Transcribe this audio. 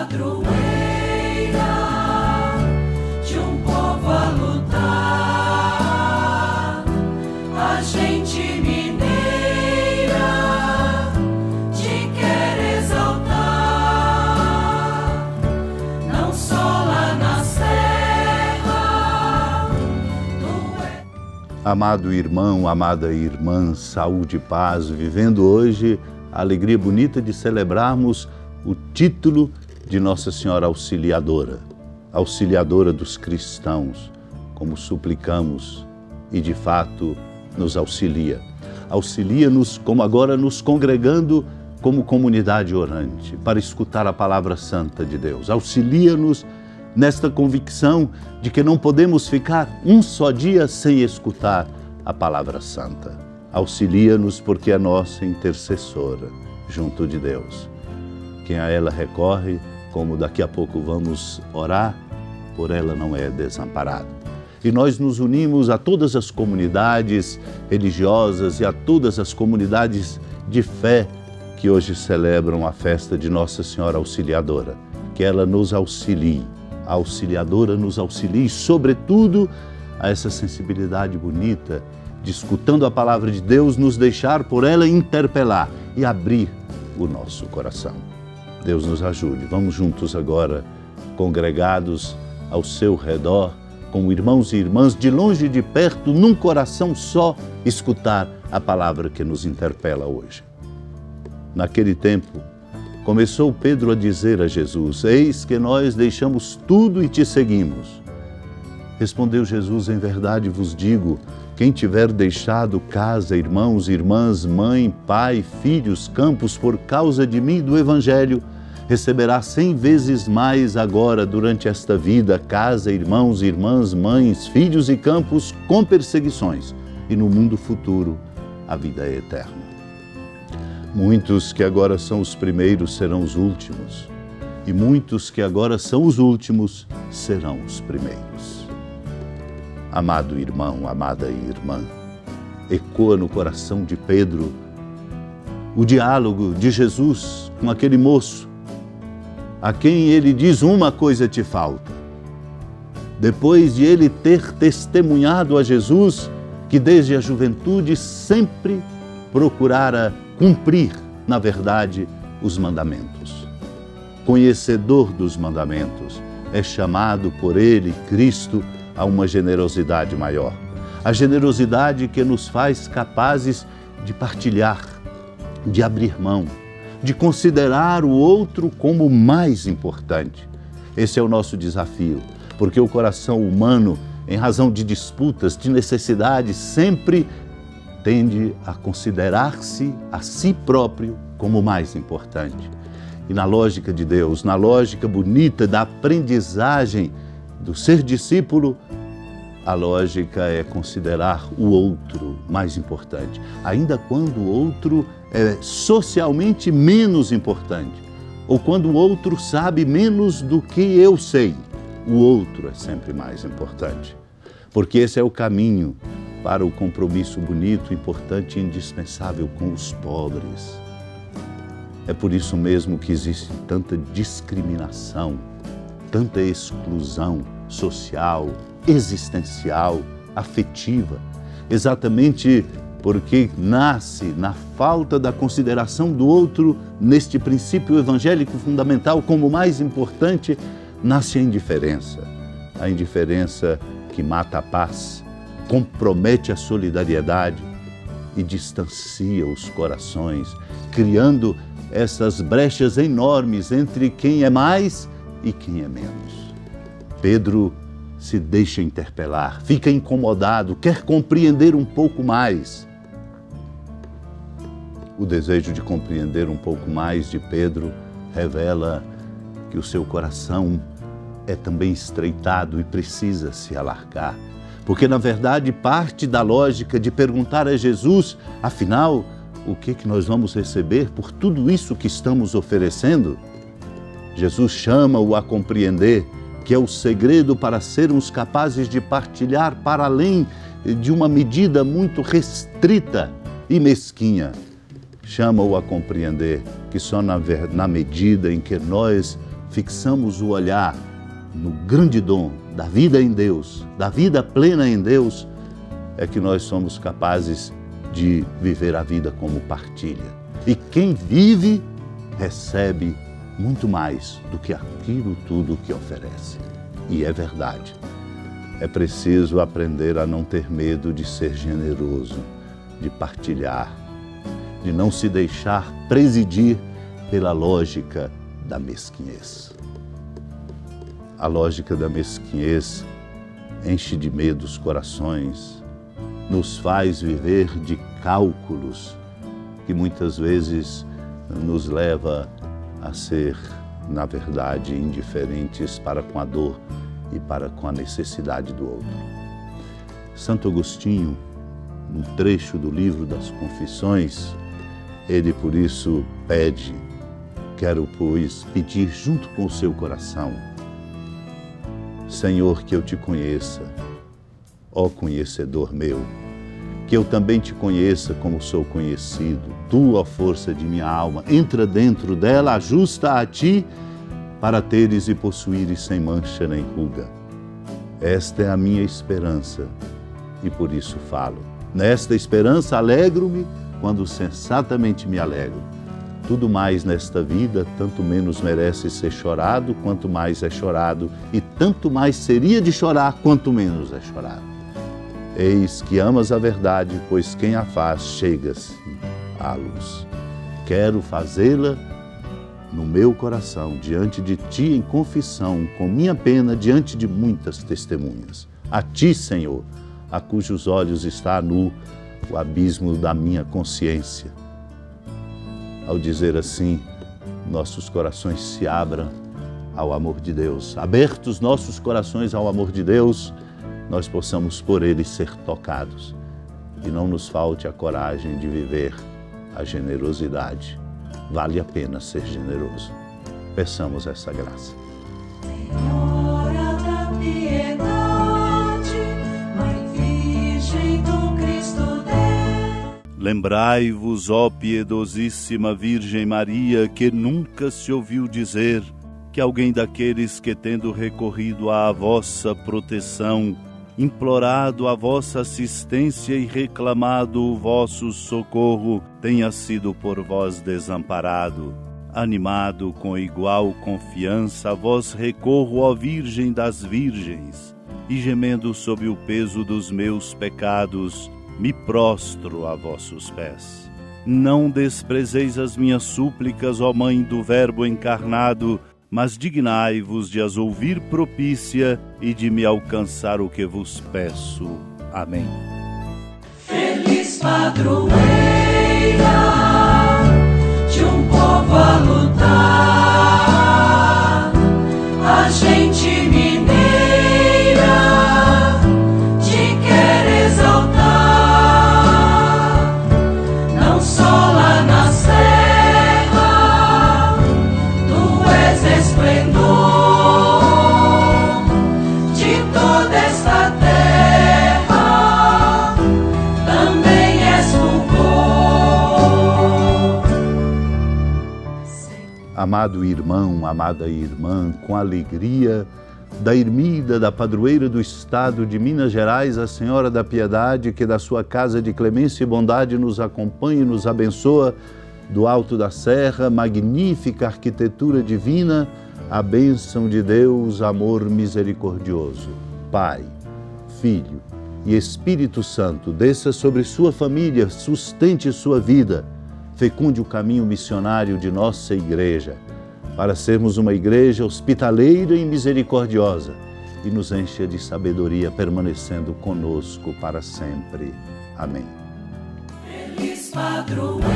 padroeira de um povo a lutar, a gente mineira te quer exaltar, não só lá na serra. Amado irmão, amada irmã, saúde e paz, vivendo hoje a alegria bonita de celebrarmos o título de Nossa Senhora Auxiliadora, auxiliadora dos cristãos, como suplicamos e de fato nos auxilia. Auxilia-nos como agora nos congregando como comunidade orante, para escutar a palavra santa de Deus. Auxilia-nos nesta convicção de que não podemos ficar um só dia sem escutar a palavra santa. Auxilia-nos porque é nossa intercessora junto de Deus. Quem a ela recorre, como daqui a pouco vamos orar, por ela não é desamparado. E nós nos unimos a todas as comunidades religiosas e a todas as comunidades de fé que hoje celebram a festa de Nossa Senhora Auxiliadora. Que ela nos auxilie, a Auxiliadora nos auxilie, sobretudo, a essa sensibilidade bonita de, escutando a palavra de Deus, nos deixar por ela interpelar e abrir o nosso coração. Deus nos ajude. Vamos juntos agora, congregados ao seu redor, como irmãos e irmãs, de longe e de perto, num coração só, escutar a palavra que nos interpela hoje. Naquele tempo, começou Pedro a dizer a Jesus: eis que nós deixamos tudo e te seguimos. Respondeu Jesus: em verdade vos digo, quem tiver deixado casa, irmãos, irmãs, mãe, pai, filhos, campos, por causa de mim e do Evangelho, receberá 100 vezes mais agora, durante esta vida, casa, irmãos, irmãs, mães, filhos e campos, com perseguições, e no mundo futuro, a vida é eterna. Muitos que agora são os primeiros serão os últimos, e muitos que agora são os últimos serão os primeiros. Amado irmão, amada irmã, ecoa no coração de Pedro o diálogo de Jesus com aquele moço, a quem ele diz: uma coisa te falta. Depois de ele ter testemunhado a Jesus, que desde a juventude sempre procurara cumprir, na verdade, os mandamentos. Conhecedor dos mandamentos, é chamado por ele, Cristo, a uma generosidade maior. A generosidade que nos faz capazes de partilhar, de abrir mão, de considerar o outro como mais importante. Esse é o nosso desafio, porque o coração humano, em razão de disputas, de necessidades, sempre tende a considerar-se a si próprio como mais importante. E na lógica de Deus, na lógica bonita da aprendizagem do ser discípulo, a lógica é considerar o outro mais importante, ainda quando o outro é socialmente menos importante, ou quando o outro sabe menos do que eu sei, o outro é sempre mais importante. Porque esse é o caminho para o compromisso bonito, importante e indispensável com os pobres. É por isso mesmo que existe tanta discriminação, tanta exclusão social, existencial, afetiva, exatamente porque nasce na falta da consideração do outro, neste princípio evangélico fundamental como mais importante, nasce a indiferença que mata a paz, compromete a solidariedade e distancia os corações, criando essas brechas enormes entre quem é mais e quem é menos. Pedro se deixa interpelar, fica incomodado, quer compreender um pouco mais. O desejo de compreender um pouco mais de Pedro revela que o seu coração é também estreitado e precisa se alargar. Porque, na verdade, parte da lógica de perguntar a Jesus, afinal, o que nós vamos receber por tudo isso que estamos oferecendo? Jesus chama-o a compreender que é o segredo para sermos capazes de partilhar para além de uma medida muito restrita e mesquinha. Chama-o a compreender que só na medida em que nós fixamos o olhar no grande dom da vida em Deus, da vida plena em Deus, é que nós somos capazes de viver a vida como partilha. E quem vive, recebe muito mais do que aquilo tudo que oferece. E é verdade. É preciso aprender a não ter medo de ser generoso, de partilhar, de não se deixar presidir pela lógica da mesquinhez. A lógica da mesquinhez enche de medo os corações, nos faz viver de cálculos que muitas vezes nos leva a ser, na verdade, indiferentes para com a dor e para com a necessidade do outro. Santo Agostinho, num trecho do livro das Confissões, ele por isso pede: quero, pois, pedir junto com o seu coração, Senhor, que eu te conheça, ó conhecedor meu, que eu também te conheça como sou conhecido. Tu, ó força de minha alma, entra dentro dela, ajusta a ti, para teres e possuires sem mancha nem ruga. Esta é a minha esperança e por isso falo. Nesta esperança alegro-me quando sensatamente me alegro. Tudo mais nesta vida, tanto menos merece ser chorado, quanto mais é chorado, e tanto mais seria de chorar, quanto menos é chorado. Eis que amas a verdade, pois quem a faz chega-se à luz. Quero fazê-la no meu coração, diante de ti em confissão, com minha pena, diante de muitas testemunhas. A ti, Senhor, a cujos olhos está nu o abismo da minha consciência. Ao dizer assim, nossos corações se abram ao amor de Deus. Abertos nossos corações ao amor de Deus, nós possamos por Ele ser tocados. E não nos falte a coragem de viver a generosidade. Vale a pena ser generoso. Peçamos essa graça. Senhora da piedade, Mãe Virgem do Cristo Deus. Lembrai-vos, ó piedosíssima Virgem Maria, que nunca se ouviu dizer que alguém daqueles que, tendo recorrido à vossa proteção, implorado a vossa assistência e reclamado o vosso socorro, tenha sido por vós desamparado. Animado com igual confiança, a vós recorro, ó Virgem das Virgens, e gemendo sob o peso dos meus pecados, me prostro a vossos pés. Não desprezeis as minhas súplicas, ó Mãe do Verbo encarnado, mas dignai-vos de as ouvir propícia e de me alcançar o que vos peço. Amém. Feliz padroeira de um povo a lutar, a gente mineira te quer exaltar, não só lá na serra, tu és esplendor de toda esta terra, também és fulgor. Amado irmão, amada irmã, com a alegria da ermida, da padroeira do Estado de Minas Gerais, a Senhora da Piedade, que da sua casa de clemência e bondade nos acompanha e nos abençoa, do alto da serra, magnífica arquitetura divina, a bênção de Deus, amor misericordioso. Pai, Filho e Espírito Santo, desça sobre sua família, sustente sua vida, fecunde o caminho missionário de nossa igreja, para sermos uma igreja hospitaleira e misericordiosa, e nos encha de sabedoria, permanecendo conosco para sempre. Amém. Feliz padroeira